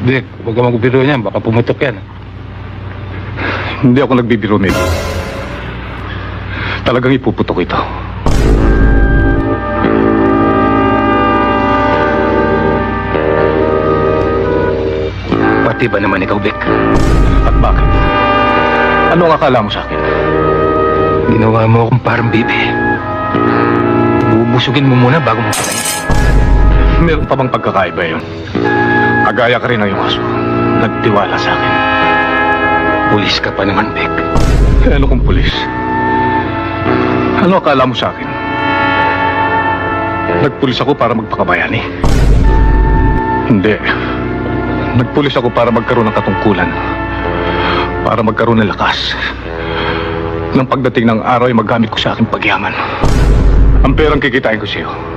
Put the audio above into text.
Vic, huwag ka magbiro niyan. Baka pumutok yan. Hindi ako nagbibiro, Ned. Talagang ipuputok ito. Pati ba naman ikaw, Vic? At bakit? Ano ang akala mo sa akin? Ginawa mo akong parang bibi. Bubusugin mo muna bago mo patayin. Meron pa bang pagkakaiba yun? Kagaya ka rin ng iyong aso. Nagtiwala sa akin. Pulis ka pa naman, Vic. Eh, ano kung pulis? Ano akala mo sa akin? Nagpulis ako para magpakabayani. Hindi. Nagpulis ako para magkaroon ng katungkulan. Para magkaroon ng lakas. Nang pagdating ng araw ay magamit ko sa aking pagyaman. Ang perang kikitain ko sa'yo.